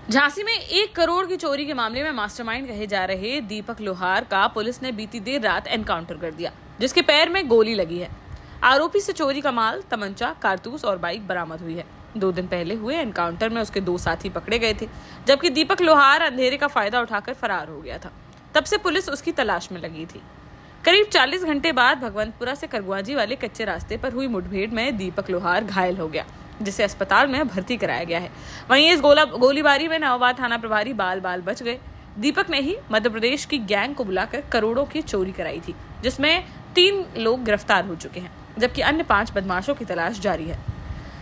झांसी में 1 करोड़ की चोरी के मामले में मास्टरमाइंड कहे जा रहे दीपक लोहार का पुलिस ने बीती देर रात एनकाउंटर कर दिया, जिसके पैर में गोली लगी है। आरोपी से चोरी का माल, तमंचा, कारतूस और बाइक बरामद हुई है। 2 दिन पहले हुए एनकाउंटर में उसके 2 साथी पकड़े गए थे, जबकि दीपक लोहार अंधेरे का फायदा उठाकर फरार हो गया था। तब से पुलिस उसकी तलाश में लगी थी। करीब 40 घंटे बाद भगवंतपुरा से करगुआजी वाले कच्चे रास्ते पर हुई मुठभेड़ में दीपक लोहार घायल हो गया, जिसे अस्पताल में भर्ती कराया गया है। वहीं इस गोलीबारी में नवाबाद थाना प्रभारी बाल बच गए। दीपक ने ही मध्य प्रदेश की गैंग को बुलाकर करोड़ों की चोरी कराई थी, जिसमें 3 लोग गिरफ्तार हो चुके हैं, जबकि अन्य 5 बदमाशों की तलाश जारी है।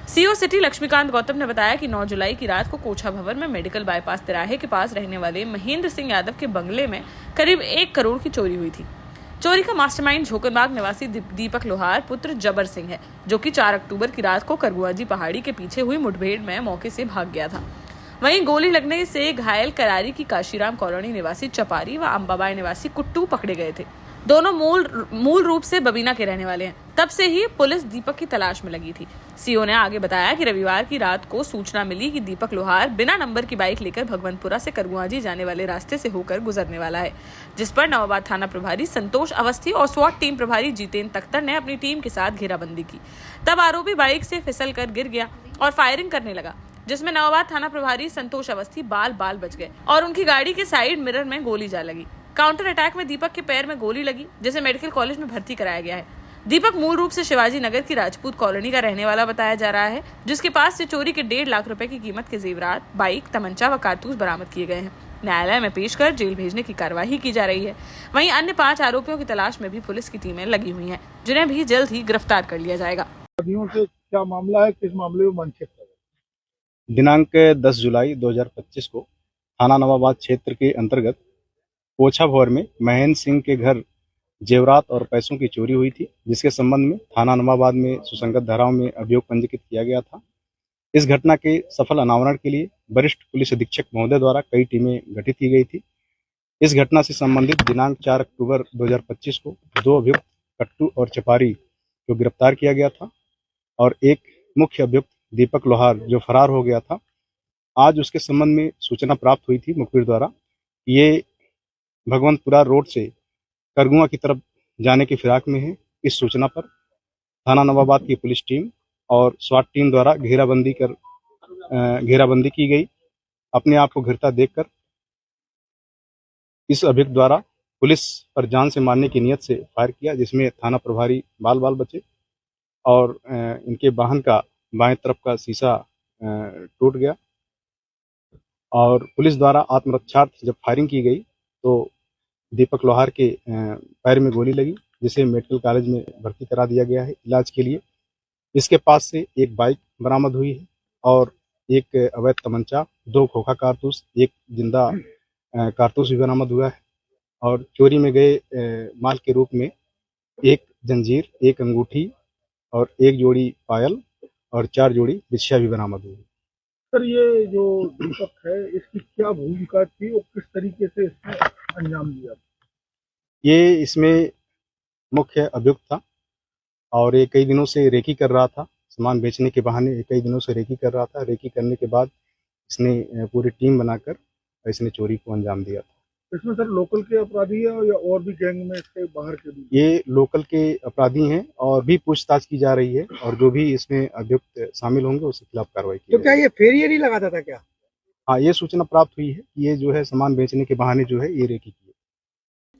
सीओ सिटी लक्ष्मीकांत गौतम ने बताया कि 9 जुलाई की रात को कोछा भवन में मेडिकल बाईपास तिराहे के पास रहने वाले महेंद्र सिंह यादव के बंगले में करीब 1 करोड़ की चोरी हुई थी। चोरी का मास्टरमाइंड झोकरबाग निवासी दीपक लोहार पुत्र जबर सिंह है, जो कि 4 अक्टूबर की रात को करगुआजी पहाड़ी के पीछे हुई मुठभेड़ में मौके से भाग गया था। वहीं गोली लगने से घायल करारी की काशीराम कॉलोनी निवासी चपारी व अंबाबाई निवासी कुट्टू पकड़े गए थे। दोनों मूल रूप से बबीना के रहने वाले हैं। तब से ही पुलिस दीपक की तलाश में लगी थी। सीओ ने आगे बताया कि रविवार की रात को सूचना मिली कि दीपक लोहार बिना नंबर की बाइक लेकर भगवंतपुरा से करगुआजी जाने वाले रास्ते से होकर गुजरने वाला है, जिस पर नवाबाद थाना प्रभारी संतोष अवस्थी और स्वाट टीम प्रभारी जितेंद्र तख्तर ने अपनी टीम के साथ घेराबंदी की। तब आरोपी बाइक से फिसल कर गिर गया और फायरिंग करने लगा, जिसमें नवाबाद थाना प्रभारी संतोष अवस्थी बाल बच गए और उनकी गाड़ी के साइड मिरर में गोली जा लगी। काउंटर अटैक में दीपक के पैर में गोली लगी, जिसे मेडिकल कॉलेज में भर्ती कराया गया है। दीपक मूल रूप से शिवाजी नगर की राजपूत कॉलोनी का रहने वाला बताया जा रहा है, जिसके पास से चोरी के 1.5 लाख रुपए की कीमत के जेवरात, बाइक, तमंचा व कारतूस बरामद किए गए हैं। न्यायालय में पेश कर जेल भेजने की कार्यवाही की जा रही है। वहीं अन्य 5 आरोपियों की तलाश में भी पुलिस की टीमें लगी हुई हैं, जिन्हें भी जल्द ही गिरफ्तार कर लिया जाएगा। से क्या मामला है, किस मामले में मनचित है? दिनांक 10 जुलाई 2025 को थाना नवाबाद क्षेत्र के अंतर्गत कोछा भवर में महेंद्र सिंह के घर जेवरात और पैसों की चोरी हुई थी, जिसके संबंध में थाना नवाबाद में सुसंगत धाराओं में अभियोग पंजीकृत किया गया था। इस घटना के सफल अनावरण के लिए वरिष्ठ पुलिस अधीक्षक महोदय द्वारा कई टीमें गठित की गई थी। इस घटना से संबंधित दिनांक 4 अक्टूबर 2025 को 2 अभियुक्त कट्टू और चपारी को गिरफ्तार किया गया था और एक मुख्य अभियुक्त दीपक लोहार जो फरार हो गया था। आज उसके संबंध में सूचना प्राप्त हुई थी मुखबिर द्वारा। ये भगवंतपुरा रोड से करगुआ की तरफ जाने की फिराक में है। इस सूचना पर थाना नवाबाद की पुलिस टीम और स्वाट टीम द्वारा घेराबंदी की गई। अपने आप को घिरता देखकर इस अभियुक्त द्वारा पुलिस पर जान से मारने की नियत से फायर किया, जिसमें थाना प्रभारी बाल बचे और इनके वाहन का बाएं तरफ का शीशा टूट गया। और पुलिस द्वारा आत्मरक्षार्थ जब फायरिंग की गई तो दीपक लोहार के पैर में गोली लगी, जिसे मेडिकल कॉलेज में भर्ती करा दिया गया है इलाज के लिए। इसके पास से एक बाइक बरामद हुई है और एक अवैध तमंचा, 2 खोखा कारतूस, एक जिंदा कारतूस भी बरामद हुआ है। और चोरी में गए माल के रूप में एक जंजीर, एक अंगूठी और एक जोड़ी पायल और 4 जोड़ी बिछिया भी बरामद हुई। सर, ये जो दीपक है, इसकी क्या भूमिका थी और किस तरीके से इसने अंजाम दिया? ये इसमें मुख्य अभियुक्त था और ये कई दिनों से रेकी कर रहा था। सामान बेचने के बहाने कई दिनों से रेकी कर रहा था। रेकी करने के बाद इसने पूरी टीम बनाकर इसने चोरी को अंजाम दिया था। इसमें सर लोकल के अपराधी है या और भी गैंग में इसके बाहर के भी? ये लोकल के अपराधी हैं और भी पूछताछ की जा रही है और जो भी इसमें अभियुक्त शामिल होंगे उसके खिलाफ कार्रवाई की। तो क्या ये फेरियर ही लगाता था क्या? हाँ, ये सूचना प्राप्त हुई है कि ये जो है सामान बेचने के बहाने जो है ये रेकी की है।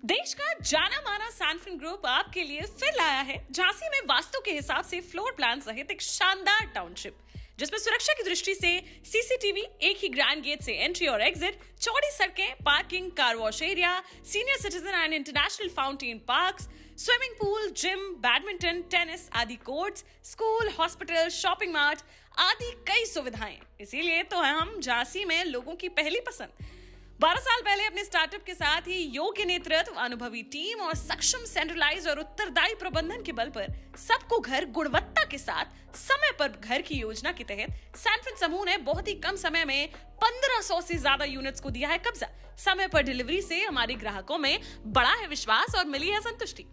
देश का जाना माना सैनफिन ग्रुप आपके लिए फिर लाया है झांसी में वास्तु के हिसाब से फ्लोर प्लान सहित एक शानदार टाउनशिप, जिसमें सुरक्षा की दृष्टि से सीसीटीवी, एक ही ग्रैंड गेट से एंट्री और एग्जिट, चौड़ी सड़कें, parking, car wash area, senior citizen and international fountain parks, swimming pool, gym, badminton, tennis आदि courts, school, hospital, shopping mart आदि कई सुविधाएं। इसीलिए तो हम झांसी में लोगों की पहली पसंद। 12 साल पहले अपने स्टार्टअप के साथ ही योग्य नेतृत्व, अनुभवी टीम और सक्षम सेंट्रलाइज और उत्तरदायी प्रबंधन के बल पर सबको घर गुणवत्ता के साथ समय पर घर की योजना के तहत सैनफिन समूह ने बहुत ही कम समय में 1500 से ज्यादा यूनिट्स को दिया है कब्जा। समय पर डिलीवरी से हमारे ग्राहकों में बड़ा है विश्वास और मिली है संतुष्टि।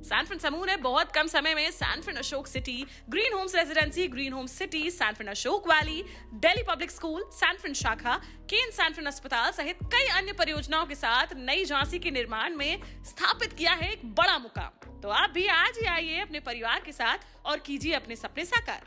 सैनफिन समूह ने बहुत कम समय में Sanfin Ashok City, Green Homes Residency, Green Homes City, Sanfin Ashok Valley, Delhi Public School, Sanfin शाखा, केन सैनफिन अस्पताल सहित कई अन्य परियोजनाओं के साथ नई झांसी के निर्माण में स्थापित किया है एक बड़ा मुकाम। तो आप भी आज ही आइए अपने परिवार के साथ और कीजिए अपने सपने साकार।